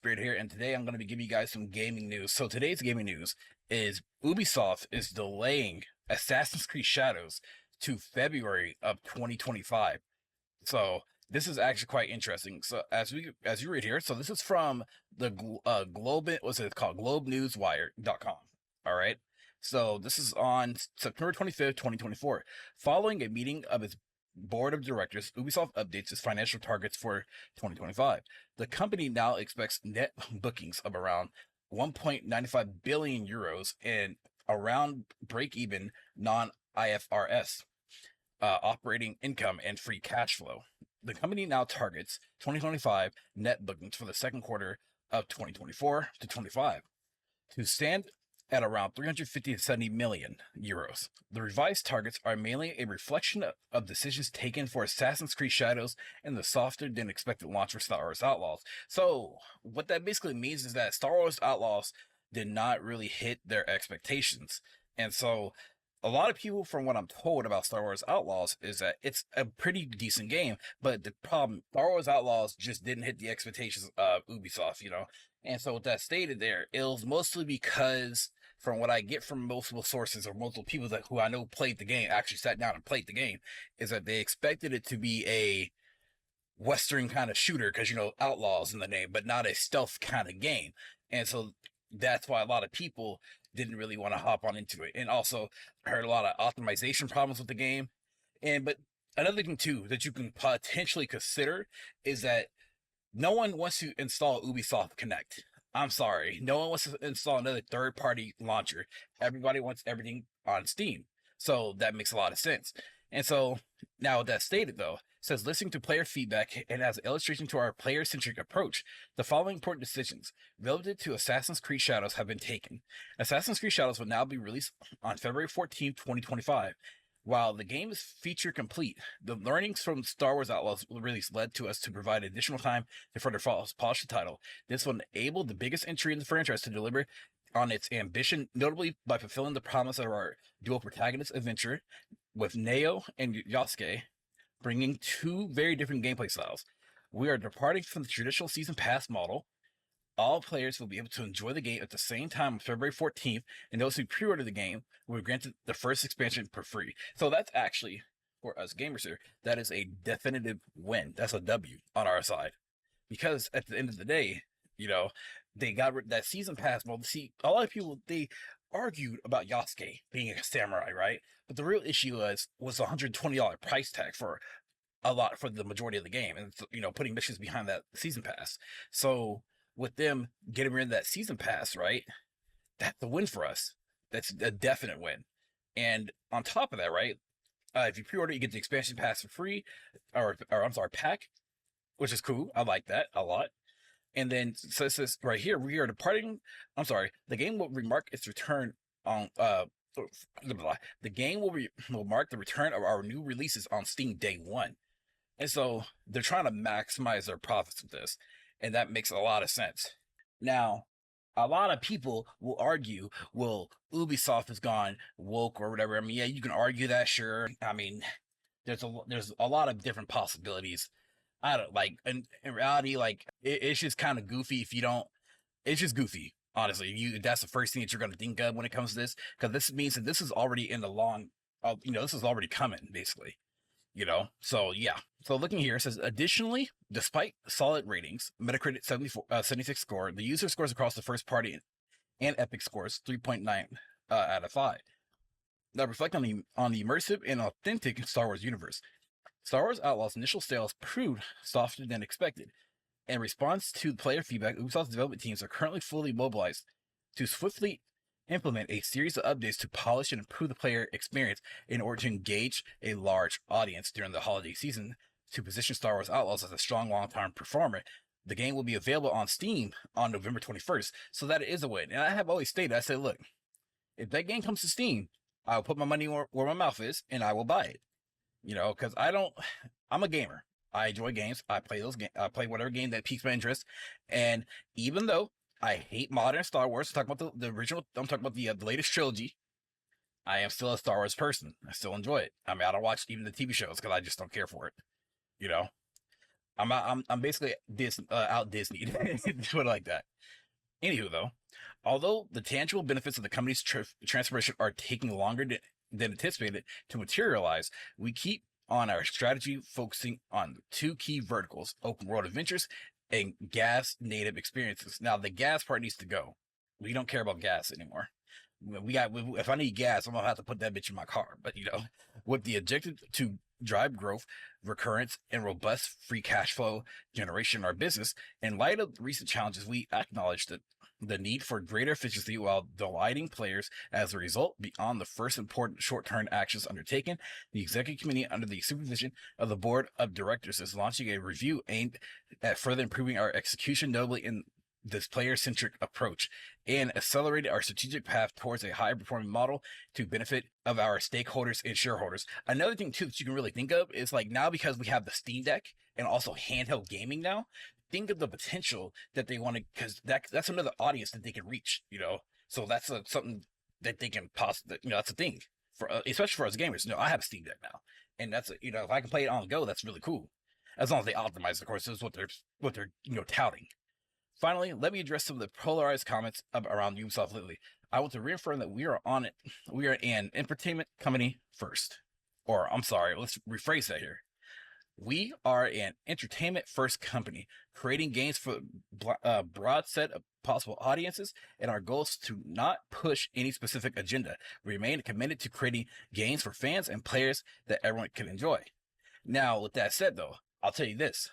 DisBearity here, and today I'm going to be giving you guys some gaming news. So today's gaming news is Ubisoft is delaying Assassin's Creed Shadows to February of 2025. So this is actually quite interesting. So as you read here, so this is from the Globe, what's it called? GlobeNewsWire.com. All right. So this is on September 25th, 2024. Following a meeting of its board of directors, Ubisoft updates its financial targets for 2025. The company now expects net bookings of around 1.95 billion euros and around break-even non-IFRS operating income and free cash flow. The company now targets 2025 net bookings for the second quarter of 2024 to 25 to stand at around 350 to 70 million euros. The revised targets are mainly a reflection of decisions taken for Assassin's Creed Shadows and the softer than expected launch for Star Wars Outlaws. So, what that basically means is that Star Wars Outlaws did not really hit their expectations. And so, a lot of people, from what I'm told about Star Wars Outlaws, is that it's a pretty decent game, but the problem, Star Wars Outlaws just didn't hit the expectations of Ubisoft. And so with that stated there, it was mostly because, from what I get from multiple sources or multiple people who I know played the game, actually sat down and played the game, is that they expected it to be a Western kind of shooter, because, Outlaws in the name, but not a stealth kind of game. And so that's why a lot of people didn't really want to hop on into it. And also heard a lot of optimization problems with the game. But another thing too that you can potentially consider is that no one wants to install Ubisoft Connect. I'm sorry. No one wants to install another third-party launcher. Everybody wants everything on Steam. So that makes a lot of sense. And so now with that stated though, says listening to player feedback and as an illustration to our player-centric approach, the following important decisions relative to Assassin's Creed Shadows have been taken. Assassin's Creed Shadows will now be released on February 14th, 2025. While the game is feature complete, the learnings from Star Wars Outlaws release led to us to provide additional time to further polish the title. This will enable the biggest entry in the franchise to deliver on its ambition, notably by fulfilling the promise of our dual protagonist adventure with Neo and Yasuke, bringing two very different gameplay styles. We are departing from the traditional season pass model. All players will be able to enjoy the game at the same time on February 14th, and those who pre-order the game will be granted the first expansion for free. So that's actually, for us gamers here, that is a definitive win. That's a W on our side. Because at the end of the day, they got that season pass model. See, a lot of people, they argued about Yasuke being a samurai, right? But the real issue was a $120 price tag for the majority of the game, and putting missions behind that season pass. So with them getting rid of that season pass, right, that's a win for us. That's a definite win. And on top of that, right, if you pre-order, you get the expansion pass for free, or I'm sorry, pack, which is cool. I like that a lot. And then, so it says right here, we are departing. I'm sorry, the game will remark its return on the game will mark the return of our new releases on Steam day one. And so they're trying to maximize their profits with this, and that makes a lot of sense. Now, a lot of people will argue, well, Ubisoft has gone woke or whatever. I mean, yeah, you can argue that, sure. I mean, there's a lot of different possibilities. I don't in reality, it's just kind of goofy if you don't. It's just goofy, honestly. That's the first thing that you're gonna think of when it comes to this, because this means that this is already in the long. This is already coming, basically. So yeah. So looking here, it says additionally, despite solid ratings, Metacritic 76 score, the user scores across the first party and Epic scores 3.9 out of 5. That reflect on the immersive and authentic Star Wars universe. Star Wars Outlaws initial sales proved softer than expected. In response to player feedback, Ubisoft's development teams are currently fully mobilized to swiftly implement a series of updates to polish and improve the player experience in order to engage a large audience during the holiday season to position Star Wars Outlaws as a strong long-term performer. The game will be available on Steam on November 21st, so that is a win. And I have always stated, I said, look, if that game comes to Steam, I'll put my money where my mouth is, and I will buy it. Because I'm a gamer. I enjoy games. I play those games. I play whatever game that piques my interest. And even though I hate modern Star Wars, I'm talking about the original, I'm talking about the latest trilogy, I am still a Star Wars person. I still enjoy it. I mean, I don't watch even the TV shows because I just don't care for it. You know, I'm basically out Disneyed, put it like that. Anywho, though, although the tangible benefits of the company's transformation are taking longer than anticipated to materialize, we keep on our strategy focusing on two key verticals: open world adventures and gas native experiences. Now, the gas part needs to go. We don't care about gas anymore. If I need gas, I'm gonna have to put that bitch in my car. But with the objective to drive growth, recurrence, and robust free cash flow generation in our business, in light of recent challenges, we acknowledge that the need for greater efficiency while delighting players. As a result, beyond the first important short-term actions undertaken, the executive committee, under the supervision of the board of directors, is launching a review aimed at further improving our execution, notably in this player-centric approach, and accelerated our strategic path towards a high-performing model to benefit of our stakeholders and shareholders. Another thing too that you can really think of is, like, now because we have the Steam Deck and also handheld gaming now, think of the potential that they want to, because that's another audience that they can reach. So that's something that they can possibly, that's a thing for especially for us gamers. I have a Steam Deck now, and that's if I can play it on the go, that's really cool. As long as they optimize, of course, is what they're touting. Finally, let me address some of the polarized comments around Ubisoft lately. I want to reaffirm that we are an entertainment company first. Or, I'm sorry, let's rephrase that here. We are an entertainment first company, creating games for a broad set of possible audiences, and our goal is to not push any specific agenda. We remain committed to creating games for fans and players that everyone can enjoy. Now, with that said, though, I'll tell you this.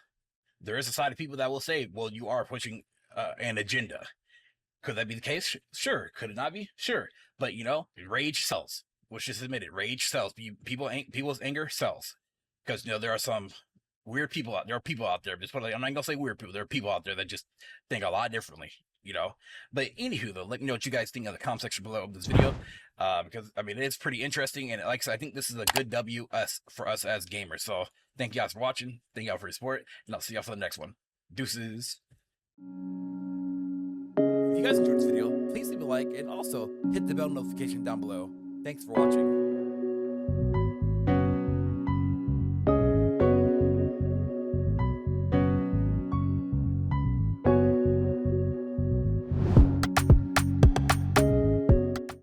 There is a side of people that will say, well, you are pushing an agenda. Could that be the case? Sure. Could it not be? Sure. But rage sells. Let's just admit it. Rage sells. People's anger sells. Because there are some weird people out. There are people out there. I'm not gonna say weird people. There are people out there that just think a lot differently. But anywho, though, let me know what you guys think in the comment section below of this video. Because it is pretty interesting, and like I said, I think this is a good W for us as gamers. So thank you guys for watching. Thank y'all for your support, and I'll see y'all for the next one. Deuces. If you guys enjoyed this video, please leave a like and also hit the bell notification down below. Thanks for watching.